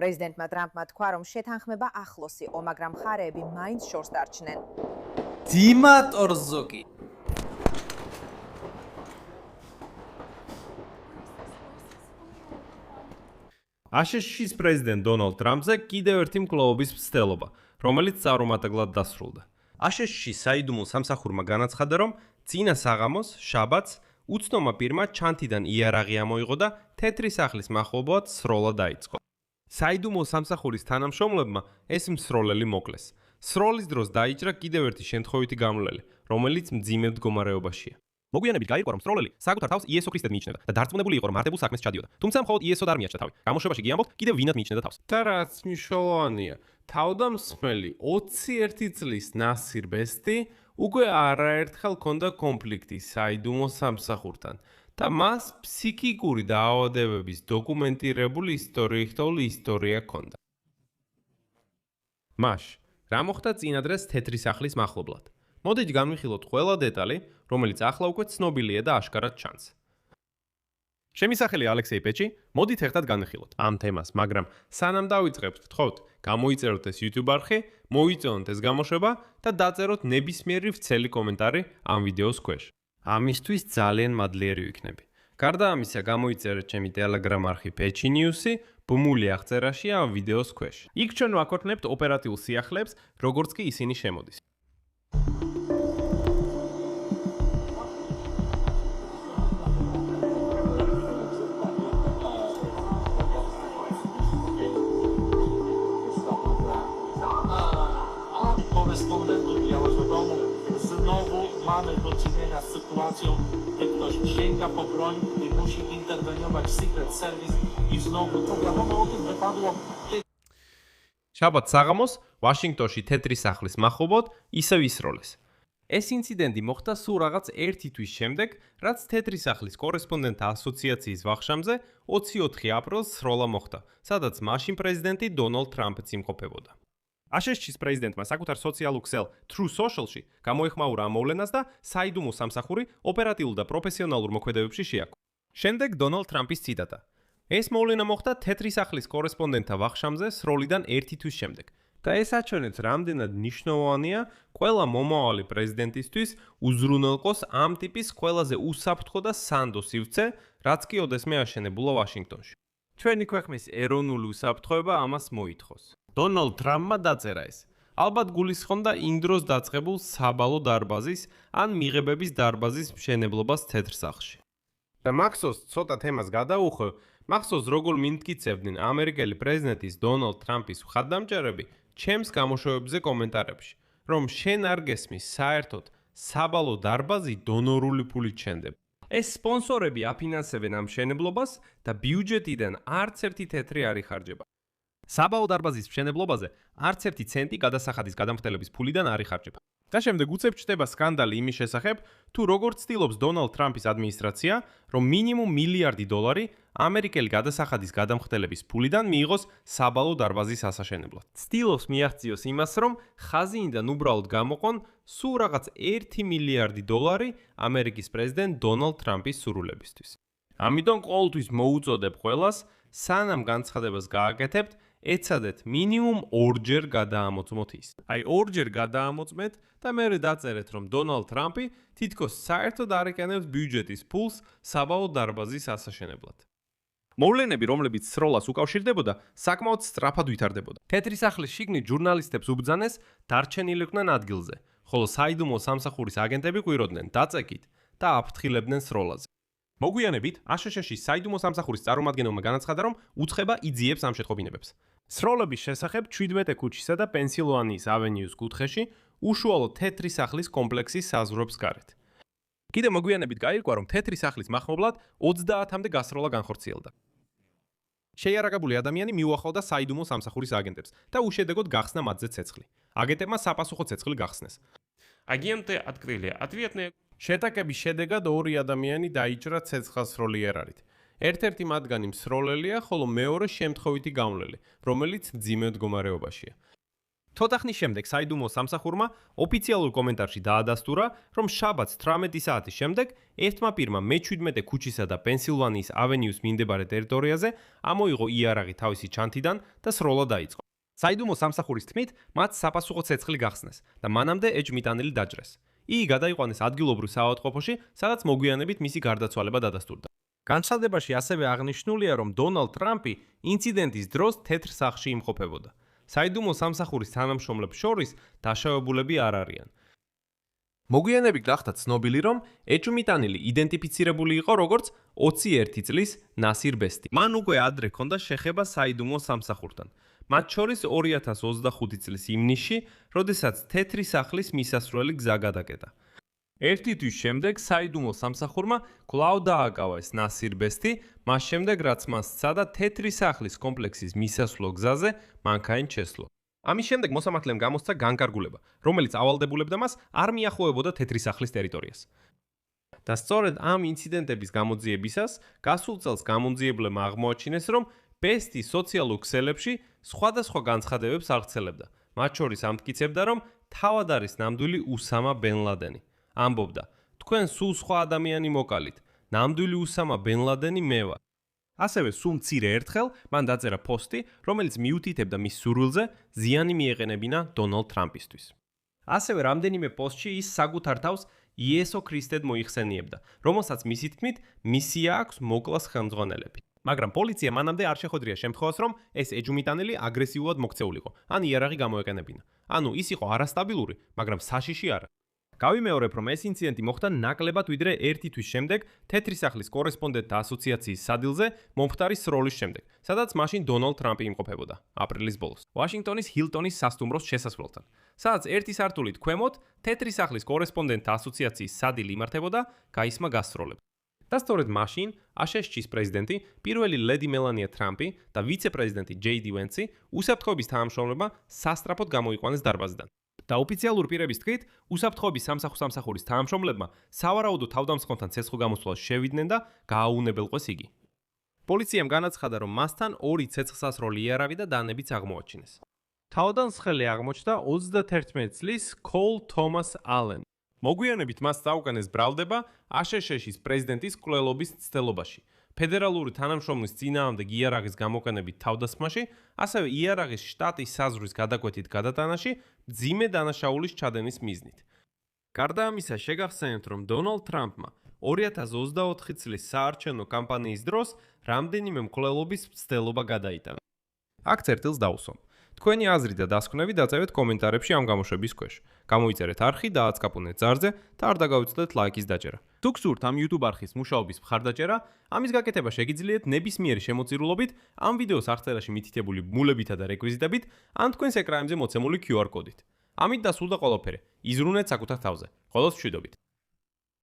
პრეზიდენტმა ტრამპმა თქვა, რომ შეთანხმება ახლოს იყო, მაგრამ მხარეები მაინც შორს დარჩნენ. დიმატორზოკი აშშ-ის პრეზიდენტ დონალდ ტრამპზე კიდევ ერთი მკლავობის მცდელობა, რომელიც წარუმატებლად დასრულდა. აშშ-ის საიდუმლო სამსახურმა განაცხადა, რომ წინა საღამოს, შაბათს, უცნომა პირმა ჩანთიდან იარაღი ამოიღო და თეთრი სახლის მახლობლად სროლა დაიწყო. საიდუმლო სამსახურის თანამშრომლებმა ეს მსროლელი მოკლეს. სროლის დროს დაიჭრა კიდევ ერთი შემთხვევითი გამლელი, რომელიც მძიმე მდგომარეობაშია. მოგვიანებით გაირკვა, რომ სროლელი საკუთარ თავს იესო ქრისტედ მიიჩნევდა და დარწმუნებული იყო, რომ მარტებულ საქმეს ჩადიოდა. თუმცა მხოლოდ იესო არ მიაჩნდა თავი. გამოშვებაში კი ამბობთ, კიდევ ვინად მიიჩნევდა თავს. და რაც მნიშვნელოვანია, თავდამსხმელი 21 წლის ნასირ ბესტი უკვე არაერთხელ ჰქონდა კონფლიქტი საიდუმლო სამსახურთან და მას ფსიქიკური დაავადებების დოკუმენტირებული ისტორია ჰქონდა. მაშ, რა მოხდა წინადრეს თეთრი სახლის მახლობლად? მოდით განვიხილოთ ყველა დეტალი, რომელიც ახლა უკვე ცნობილია და აშკარად ჩანს. შემისახელი ალექსეი პეჩი, მოდით ერთად განვიხილოთ ამ თემას, მაგრამ სანამ დავიწყებთ, თხოვთ, გამოიწეროთ ეს YouTube არხი, მოიწონოთ ეს გამოშვება და დაწეროთ ნებისმიერი ვრცელი კომენტარი ამ ვიდეოს ქვეშ. ამისთვის ძალიან მადლიერი ვიქნები. გარდა ამისა, გამოიწერეთ ჩემი Telegram არხი Pechi News-ი, ბმული აღწერაში ამ ვიდეოს ქვეშ. იქ ჩვენ ვაქორწინებთ ოპერატიულ სიახლეებს, როგორც კი ისინი შემოდის. Znowu mamy do czynienia z sytuacją, gdy ktoś sięga po broń i musi interweniować Secret Service i znowu programowo o tym wypadło. შაბათ საღამოს ვაშინგტონში თეთრი სახლის მახლობლად ისევ ისროლეს. ეს ინციდენტი მოხდა სულ რაღაც 1 თვის შემდეგ, რაც თეთრი სახლის კორესპონდენტთა ასოციაციის ვახშამზე 24 აპრილს სროლა მოხდა, სადაც მაშინ პრეზიდენტი დონალდ ტრამპიც იმყოფებოდა. აშშ-ის პრეზიდენტმა საკუთარ სოციალურ ქსელ Truth Social-ში გამოეხმაურა ამ მოვლენას და საიდუმლო სამსახური ოპერატიულ და პროფესიონალურ მოქმედებებში შეაქვა. შემდეგ დონალდ ტრამპის ციტატა. ეს მოვლენა მოხდა თეთრი სახლის კორესპონდენტთა ვახშამზე სროლიდან 1 თვის შემდეგ. და ეს აჩვენებს, რამდენად მნიშვნელოვანია ყველა მომავალი პრეზიდენტისთვის უზრუნველყოს ამ ტიპის ყველაზე უსაფრთხო და სანდო სივრცე, რაც კი ოდესმე აშენებულა ვაშინგტონში. ჩვენი ქვეყნის ეროვნული უსაფრთხოება ამას მოითხოვს. დონალდ ტრამპმა დაწერა ეს. ალბათ გულისხმობდა იმ დროს დაწყებულ საბალო დარბაზის ან მიღებების დარბაზის მშენებლობას თეთრ სახლში. და მახსოვს ცოტა თემას გადაუხო, მახსოვს როგორ მიმტკიცებდნენ ამერიკელი პრეზიდენტის დონალდ ტრამპის მხარდამჭერები ჩემს გამოშვებებზე კომენტარებში, რომ შენ არ გესმის საერთოდ საბალო დარბაზი დონორული ფულით შენდება. ეს სპონსორები აფინანსებენ ამ მშენებლობას და ბიუჯეტიდან არც ერთი თეთრი არ იხარჯება. საბალო დარბაზის მშენებლობაზე არც ერთი ცენტი გადასახადის გადამხდელების ფულიდან არ იხარჯება. და შემდეგ უცებ ჩნდება სკანდალი იმის შესახებ, თუ როგორ ცდილობს დონალდ ტრამპის ადმინისტრაცია, რომ მინიმუმ $1 მილიარდი ამერიკელი გადასახადის გადამხდელების ფულიდან მიიღოს საბალო დარბაზის ასაშენებლად. ცდილობს მიაღწიოს იმას, რომ ხაზინიდან უბრალოდ გამოყონ სულ რაღაც $1 მილიარდი ამერიკის პრეზიდენტ დონალდ ტრამპის სურვილებისთვის. ამიტომ ყოველთვის მოუწოდებ ყველას, სანამ განცხადებას გააკეთებთ, ეცადეთ მინიმუმ 2-ჯერ გადაამოწმოთ ის. აი 2-ჯერ გადაამოწმეთ და მერე დაწერეთ, რომ დონალდ ტრამპი თითქოს საერთოდ არ ეკენებს ბიუჯეტის ფულს საბალო დარბაზის ასაშენებლად. მოვლენები, რომლებიც სროლას უკავშირდებოდა, საკმაოდ სწრაფად ვითარდებოდა. თეთრი სახლის შიგნით ჟურნალისტებს უბრძანეს დარჩენილიყვნენ ადგილზე, ხოლო საიდუმლო სამსახურის აგენტები ყვიროდნენ დაწეკით და აფრთხილებდნენ სროლაზე. მოგვიანებით, აშშ-ის საიდუმლო სამსახურის წარმომადგენელმა განაცხადა, რომ უცხება იძიებს ამ შეთხობინებებს. სროლების შესახებ 17 ქუჩისა და პენსილვანიის ავენიუს კუთხეში უშუალო თეთრი სახლის კომპლექსის საზღვრებს გარეთ. კიდევ მოგვიანებით გაირკვა, რომ თეთრი სახლის მახლობლად 30-მდე გასროლა განხორციელდა. შეიარაღებული ადამიანი მიუახლოვდა საიდუმლო სამსახურის აგენტებს და უშედეგოდ გახსნა მათზე ცეცხლი. აგენტებმა საპასუხო ცეცხლი გახსნეს. Агенты открыли ответные. შეტაკების შედეგად 2 ადამიანი დაიჭრა ცეცხლსროლი ერარით. ერთ-ერთი მათგანი მსროლელია, ხოლო მეორე შემთხვევითი გამლელი, რომელიც მძიმე მდგომარეობაშია. ცოტა ხნის შემდეგ საიდუმლო სამსახურმა ოფიციალურ კომენტარში დაადასტურა, რომ შაბათს 18 საათის შემდეგ ერთმა პირმა მე-17 ქუჩისა და პენსილვანიის ავენიუს მიმდებარე ტერიტორიაზე ამოიღო იარაღი თავისი ჩანთიდან და სროლა დაიწყო. საიდუმლო სამსახურის თქმით, მათ საფასუხო ცეცხლი გახსნეს და მანამდე ეჭვმიტანილი დაჭრეს. იგი გადაიყვანეს ადგილობრივ საავადმყოფოში, სადაც მოგვიანებით მისი გარდაცვალება დადასტურდა. განცხადებაში ასევე აღნიშნულია, რომ დონალდ ტრამპი ინციდენტის დროს თეთრ სახლში იმყოფებოდა. საიდუმლო სამსახურის თანამშრომლებს შორის დაშავებულები არ არიან. მოგვიანებით გახდა ცნობილი, რომ ეჭვმიტანილი იდენტიფიცირებული იყო როგორც 21 წლის ნასირ ბესტი. მან უკვე ადრე ჰქონდა შეხება საიდუმლო სამსახურთან. მათ შორის 2025 წლის ივნისში, როდესაც თეთრი სახლის მისასვლელი გზა გადაკეტა. ერთი თვის შემდეგ საიდუმლო სამსახურმა კვლავ დააკავა ეს ნასირ ბესტი, მას შემდეგ რაც მას სცადა თეთრი სახლის კომპლექსის მისასვლო გზაზე მანქანით შესვლა. ამის შემდეგ მოსამართლემ გამოსცა განკარგულება, რომელიც ავალდებულებდა მას არ მიახლოებოდა თეთრი სახლის ტერიტორიას. და სწორედ ამ ინციდენტების გამოძიებისას გასულ წელს გამომძიებლებმა აღმოაჩინეს, რომ ბესტი სოციალურ ქსელებში სხვადასხვა განცხადებებს აღწელებდა. მათ შორის ამტკიცებდა, რომ თავად არის ნამდვილი უსამა ბენ ლადენი. ამბობდა, თქვენ სულ სხვა ადამიანი მოკალით, ნამდვილი უსამა ბენ ლადენი მე ვარ. ასევე სულ მცირე ერთხელ მან დაწერა პოსტი, რომელიც მიუთითებდა მის სურვილზე ზიანი მიეყენებინა დონალდ ტრამპისთვის. ასევე რამდენიმე პოსტში ის საკუთარ თავს იესო ქრისტედ მოიხსენიებდა, რომელსაც მისი თქმით მისია აქვს მოკლას ხელმძღვანელები. მაგრამ პოლიცია მანამდე არ შეხვედრია შემთხვევას, რომ ეს ეჭვმიტანილი აგრესიულად მოქცეულიყო, ან იარაღი გამოეყენებინა. ანუ ის იყო არასტაბილური, მაგრამ საშიში არა. გავიმეორებ, რომ ეს ინციდენტი მოხდა ნაკლებად ვიდრე ერთი თვის შემდეგ თეთრი სახლის კორესპონდენტთა ასოციაციის სადილზე მომხდარი სროლის შემდეგ, სადაც მაშინ დონალდ ტრამპი იმყოფებოდა აპრილის ბოლოს. ვაშინგტონის ჰილტონის სასტუმროს შესასვლელთან, სადაც ერთი სართულით ქვემოთ თეთრი სახლის კორესპონდენტთა ასოციაციის სადილი იმართებოდა გაისმა გასტროლებს. და სწორედ მაშინ აშშ-ის პრეზიდენტი, პირველი ლედი მელანია ტრამპი და ვიცე-პრეზიდენტი ჯეი დი ვენცი უსაფრთხოების თანამშრომლებმა სასტრაფოდ გამოიყვანეს დარბაზიდან. და ოფიციალური პირების თქმით, უსაფრთხოების სამსახურის თანამშრომლებმა სავარაუდო თავდამსხმელთან ცეცხლ გამოსვლას შევიდნენ და გააუნებელყვეს იგი. პოლიციამ განაცხადა, რომ მასთან 2 ცეცხლსასროლი იარავი და დანებიც აღმოაჩინეს. თავდამსხმელი აღმოჩნდა 31 წლის კოლ თომას ალენი. მოგვიანებით მას წაუკანეს ბრალდება აშშ-ის პრეზიდენტის მკვლელობის მცდელობაში. ფედერალური თანამშრომლის წინააღმდეგ იარაღის გამოყენებით თავდასხმაში, ასევე იარაღის შტატის საზღვრის გადაკვეთით გადატანაში, მძიმე დანაშაულის ჩადენის მიზნით. გარდა ამისა, შეგახსენებთ, რომ დონალდ ტრამპმა 2024 წლის საარჩევნო კამპანიის დროს რამდენიმე მკვლელობის მცდელობა გადაიტანა. აქ წერტილს დავუსვამ. თქვენი აზრი და დასკვნები დაწევეთ კომენტარებში ამ გამოშვების ქვეშ. გამოიწერეთ არხი და აწკაპუნეთ ზარზე და არ დაგავიწყდეთ ლაიკის დაჭერა. თუ გსურთ ამ YouTube არხის მუშაობის მხარდაჭერა, ამის გაკეთება შეგიძლიათ ნებისმიერი შემოწირულობით, ამ ვიდეოს აღწერაში მითითებული ბმულებითა და რეკვიზიტებით, ან თქვენს ეკრანებზე მოცემული QR კოდით. ამით დასრულდა ყველაფერი. იზრუნეთ საკუთარ თავზე. ყოველს მშვიდობით.